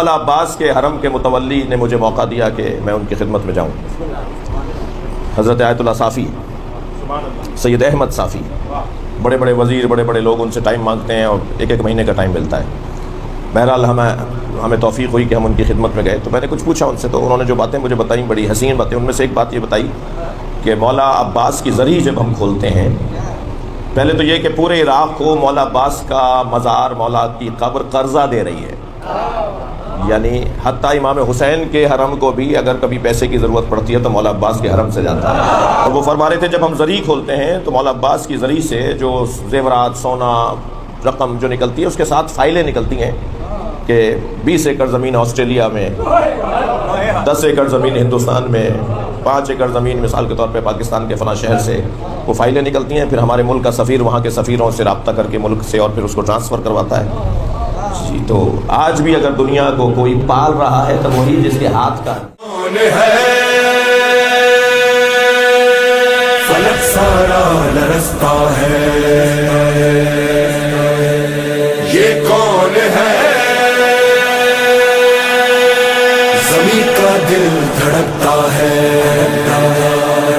مولا عباس کے حرم کے متولی نے مجھے موقع دیا کہ میں ان کی خدمت میں جاؤں. حضرت آیت اللہ صافی، سید احمد صافی، بڑے بڑے وزیر، بڑے بڑے لوگ ان سے ٹائم مانگتے ہیں اور ایک ایک مہینے کا ٹائم ملتا ہے. بہرحال ہمیں توفیق ہوئی کہ ہم ان کی خدمت میں گئے. تو میں نے کچھ پوچھا ان سے، تو انہوں نے جو باتیں مجھے بتائیں بڑی حسین باتیں. ان میں سے ایک بات یہ بتائی کہ مولا عباس کی زری جب ہم کھولتے ہیں، پہلے تو یہ کہ پورے عراق کو مولا عباس کا مزار، مولا کی قبر قرضہ دے رہی ہے. یعنی حتیٰ امام حسین کے حرم کو بھی اگر کبھی پیسے کی ضرورت پڑتی ہے تو مولا عباس کے حرم سے جاتا ہے. اور وہ فرما رہے تھے جب ہم زری کھولتے ہیں تو مولا عباس کی زری سے جو زیورات، سونا، رقم جو نکلتی ہے اس کے ساتھ فائلیں نکلتی ہیں کہ 20 ایکڑ زمین آسٹریلیا میں، 10 ایکڑ زمین ہندوستان میں، 5 ایکڑ زمین مثال کے طور پہ پاکستان کے فلاں شہر سے وہ فائلیں نکلتی ہیں. پھر ہمارے ملک کا سفیر وہاں کے سفیروں سے رابطہ کر کے ملک سے اور پھر اس کو ٹرانسفر کرواتا ہے. جی تو آج بھی اگر دنیا کو کوئی پال رہا ہے تو وہی جس کے ہاتھ کا فلک سارا لرزتا ہے، یہ کون ہے؟ زمین کا دل دھڑکتا ہے،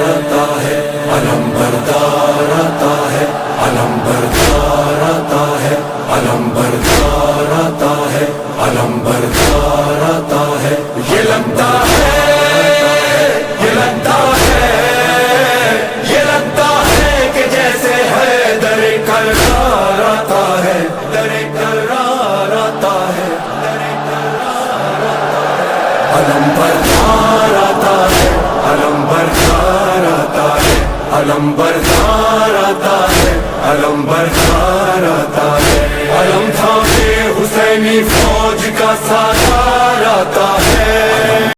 آتا ہے علم بردار، آتا ہے علم بردار، آتا ہے علم بردار، آتا ہے علم بردار، آتا ہے. یہ لگتا ہے، یہ لگتا ہے، یہ لگتا ہے کہ جیسے ہے در کرار آتا ہے، در کرار آتا ہے، در کرار آتا ہے. علم بردار آتا ہے، علم بردار آتا ہے، علم بردار آتا ہے، علم بردار آتا ہے. علم تھامے حسینی فوج کا سالار آتا ہے.